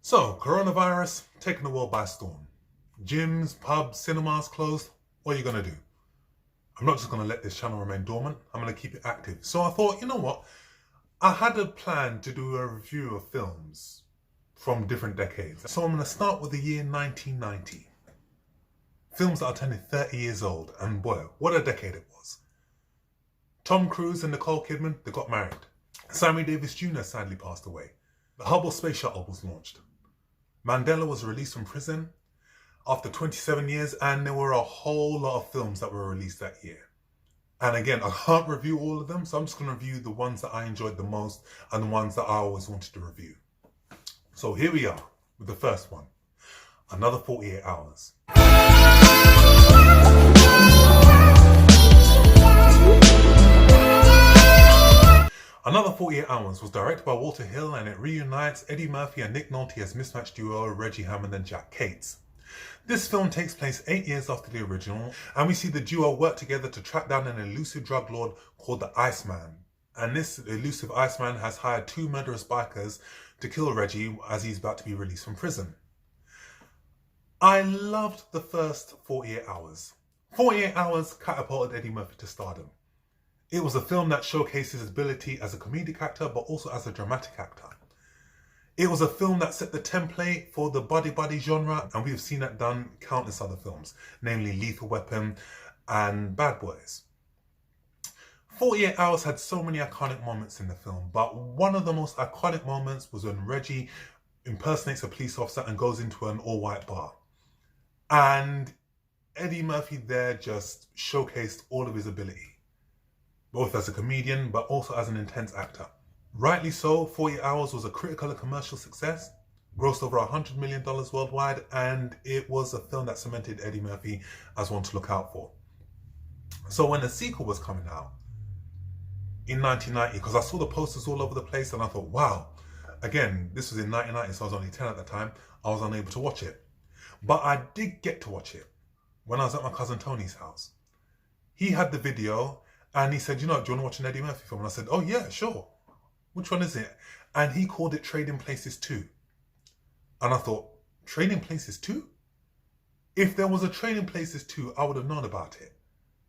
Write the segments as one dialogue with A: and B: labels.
A: So, coronavirus taking the world by storm. Gyms, pubs, cinemas closed. What are you going to do? I'm not just going to let this channel remain dormant. I'm going to keep it active. So I thought, you know what? I had a plan to do a review of films from different decades. So I'm going to start with the year 1990. Films that are turning 30 years old. And boy, what a decade it was. Tom Cruise and Nicole Kidman, they got married. Sammy Davis Jr. sadly passed away. The Hubble Space Shuttle was launched. Mandela was released from prison after 27 years, and there were a whole lot of films that were released that year. And again, I can't review all of them, so I'm just going to review the ones that I enjoyed the most and the ones that I always wanted to review. So here we are with the first one, Another 48 Hours. Another 48 Hours was directed by Walter Hill, and it reunites Eddie Murphy and Nick Nolte as mismatched duo Reggie Hammond and Jack Cates. This film takes place 8 years after the original, and we see the duo work together to track down an elusive drug lord called the Iceman. And this elusive Iceman has hired two murderous bikers to kill Reggie as he's about to be released from prison. I loved the first 48 Hours. 48 Hours catapulted Eddie Murphy to stardom. It was a film that showcases his ability as a comedic actor, but also as a dramatic actor. It was a film that set the template for the buddy genre, and we have seen that done in countless other films, namely Lethal Weapon and Bad Boys. 48 Hours had so many iconic moments in the film, but one of the most iconic moments was when Reggie impersonates a police officer and goes into an all-white bar. And Eddie Murphy there just showcased all of his ability, both as a comedian, but also as an intense actor. Rightly so, 48 Hours was a critical and commercial success, grossed over $100 million worldwide, and it was a film that cemented Eddie Murphy as one to look out for. So when the sequel was coming out in 1990, because I saw the posters all over the place and I thought, wow, again, this was in 1990, so I was only 10 at the time, I was unable to watch it. But I did get to watch it when I was at my cousin Tony's house. He had the video and he said, you know, do you want to watch an Eddie Murphy film? And I said, oh yeah, sure. Which one is it? And he called it Trading Places 2. And I thought, Trading Places 2? If there was a Trading Places 2, I would have known about it.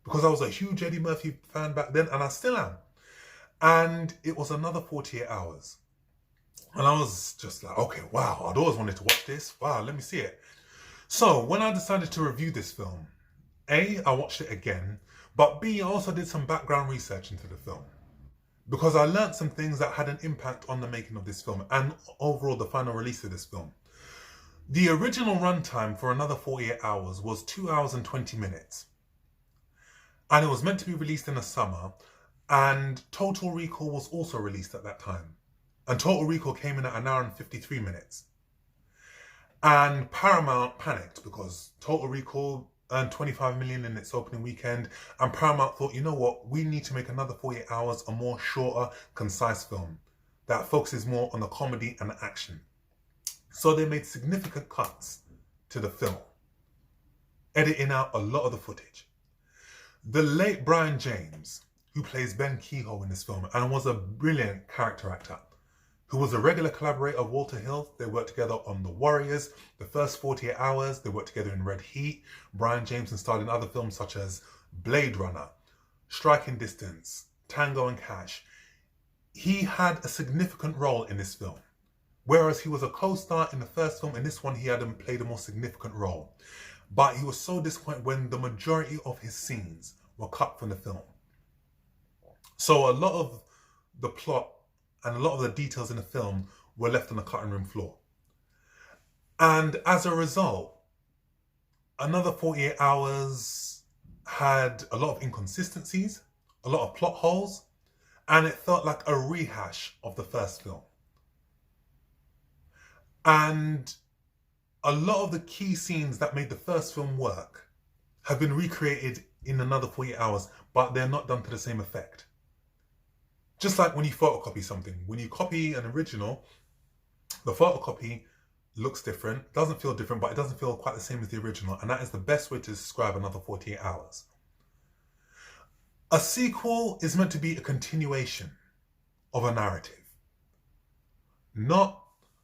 A: Because I was a huge Eddie Murphy fan back then, and I still am. And it was another 48 Hours. And I was just like, okay, wow, I'd always wanted to watch this. Wow, let me see it. So when I decided to review this film, A, I watched it again, but B, I also did some background research into the film, because I learned some things that had an impact on the making of this film and overall the final release of this film. The original runtime for Another 48 Hours was 2 hours and 20 minutes. And it was meant to be released in the summer, and Total Recall was also released at that time. And Total Recall came in at 1 hour and 53 minutes. And Paramount panicked because Total Recall earned $25 million in its opening weekend, and Paramount thought, you know what, we need to make Another 48 Hours a more shorter, concise film that focuses more on the comedy and the action. So they made significant cuts to the film, editing out a lot of the footage. The late Brian James, who plays Ben Kehoe in this film and was a brilliant character actor, who was a regular collaborator of Walter Hill. They worked together on The Warriors, The First 48 Hours, they worked together in Red Heat. Brian James starred in other films such as Blade Runner, Striking Distance, Tango and Cash. He had a significant role in this film. Whereas he was a co-star in the first film, in this one he had played a more significant role. But he was so disappointed when the majority of his scenes were cut from the film. So a lot of the plot and a lot of the details in the film were left on the cutting room floor. And as a result, Another 48 Hours had a lot of inconsistencies, a lot of plot holes, and it felt like a rehash of the first film. And a lot of the key scenes that made the first film work have been recreated in Another 48 Hours, but they're not done to the same effect. Just like when you photocopy something. When you copy an original, the photocopy looks different, doesn't feel different, but it doesn't feel quite the same as the original. And that is the best way to describe Another 48 Hours. A sequel is meant to be a continuation of a narrative, not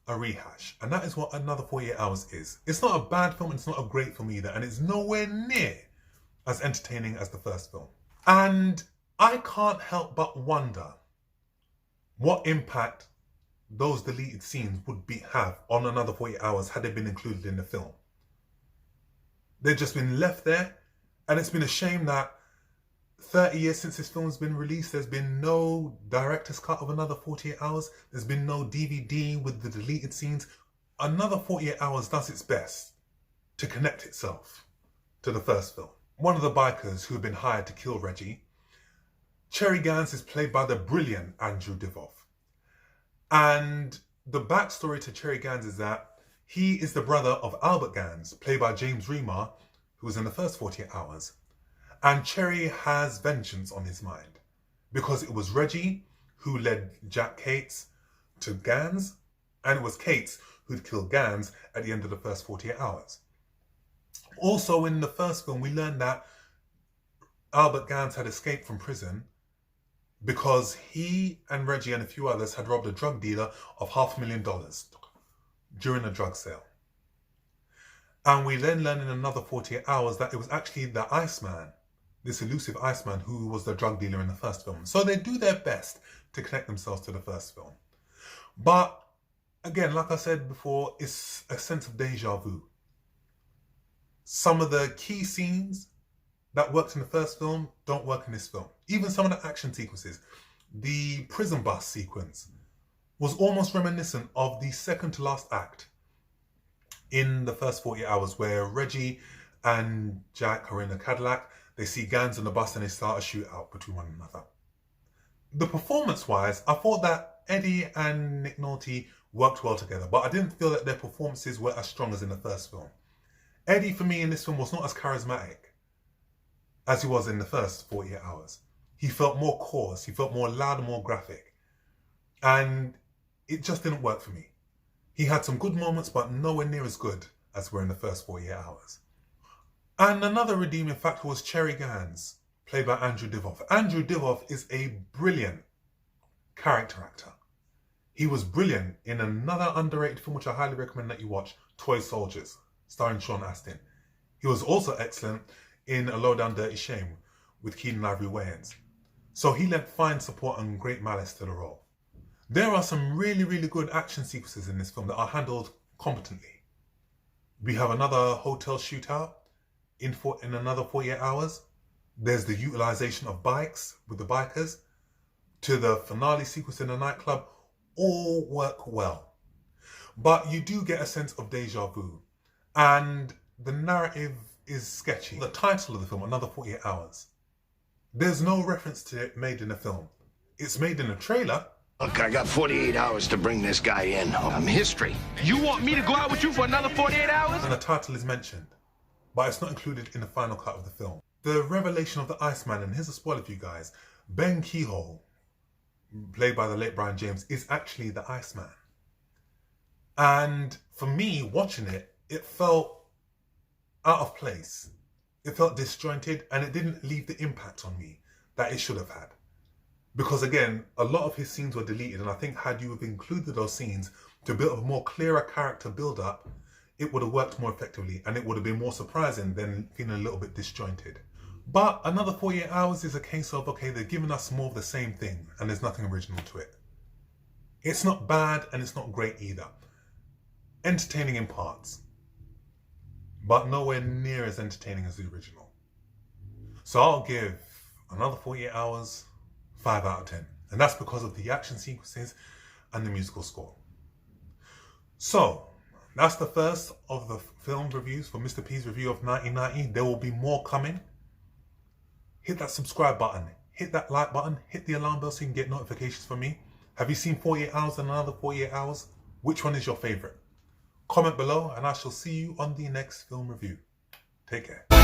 A: a rehash. And that is what Another 48 Hours is. It's not a bad film, it's not a great film either, and it's nowhere near as entertaining as the first film. And I can't help but wonder what impact those deleted scenes would have on Another 48 Hours had they been included in the film. They've just been left there, and it's been a shame that 30 years since this film's been released, there's been no director's cut of Another 48 Hours. There's been no DVD with the deleted scenes. Another 48 Hours does its best to connect itself to the first film. One of the bikers who have been hired to kill Reggie, Cherry Gans, is played by the brilliant Andrew Divoff. And the backstory to Cherry Gans is that he is the brother of Albert Gans, played by James Remar, who was in the first 48 Hours. And Cherry has vengeance on his mind because it was Reggie who led Jack Cates to Gans, and it was Cates who'd killed Gans at the end of the first 48 Hours. Also in the first film, we learned that Albert Gans had escaped from prison because he and Reggie and a few others had robbed a drug dealer of $500,000 during a drug sale. And we then learned in Another 48 Hours that it was actually the Iceman, this elusive Iceman, who was the drug dealer in the first film. So they do their best to connect themselves to the first film. But again, like I said before, it's a sense of deja vu. Some of the key scenes that worked in the first film don't work in this film. Even some of the action sequences. The prison bus sequence was almost reminiscent of the second to last act in the first 48 Hours, where Reggie and Jack are in a Cadillac. They see Gans on the bus and they start a shootout between one another. The performance-wise, I thought that Eddie and Nick Nolte worked well together, but I didn't feel that their performances were as strong as in the first film. Eddie, for me, in this film was not as charismatic as he was in the first 48 Hours. He felt more coarse, he felt more loud and more graphic. And it just didn't work for me. He had some good moments, but nowhere near as good as were in the first 48 Hours. And another redeeming factor was Cherry Gans, played by Andrew Divoff. Andrew Divoff is a brilliant character actor. He was brilliant in another underrated film which I highly recommend that you watch, Toy Soldiers, starring Sean Astin. He was also excellent in A Low Down Dirty Shame with Keenen Ivory Wayans. So he lent fine support and great malice to the role. There are some really, really good action sequences in this film that are handled competently. We have another hotel shootout in Another 48 Hours. There's the utilization of bikes with the bikers, to the finale sequence in the nightclub. All work well. But you do get a sense of deja vu. And the narrative is sketchy. The title of the film, Another 48 Hours, there's no reference to it made in the film. It's made in a trailer.
B: Look, I got 48 hours to bring this guy in. I'm history.
C: You want me to go out with you for another 48 hours?
A: And the title is mentioned, but it's not included in the final cut of the film. The revelation of the Iceman, and here's a spoiler for you guys, Ben Kehoe, played by the late Brian James, is actually the Iceman. And for me, watching it, it felt out of place. It felt disjointed, and it didn't leave the impact on me that it should have had. Because again, a lot of his scenes were deleted, and I think had you have included those scenes to build a more clearer character build-up, it would have worked more effectively, and it would have been more surprising than feeling a little bit disjointed. But Another 48 Hours is a case of, okay, they're giving us more of the same thing, and there's nothing original to it. It's not bad, and it's not great either. Entertaining in parts, but nowhere near as entertaining as the original. So I'll give Another 48 Hours 5 out of 10. And that's because of the action sequences and the musical score. So, that's the first of the film reviews for Mr. P's review of 1990. There will be more coming. Hit that subscribe button. Hit that like button. Hit the alarm bell so you can get notifications from me. Have you seen 48 Hours and Another 48 Hours? Which one is your favourite? Comment below and I shall see you on the next film review. Take care.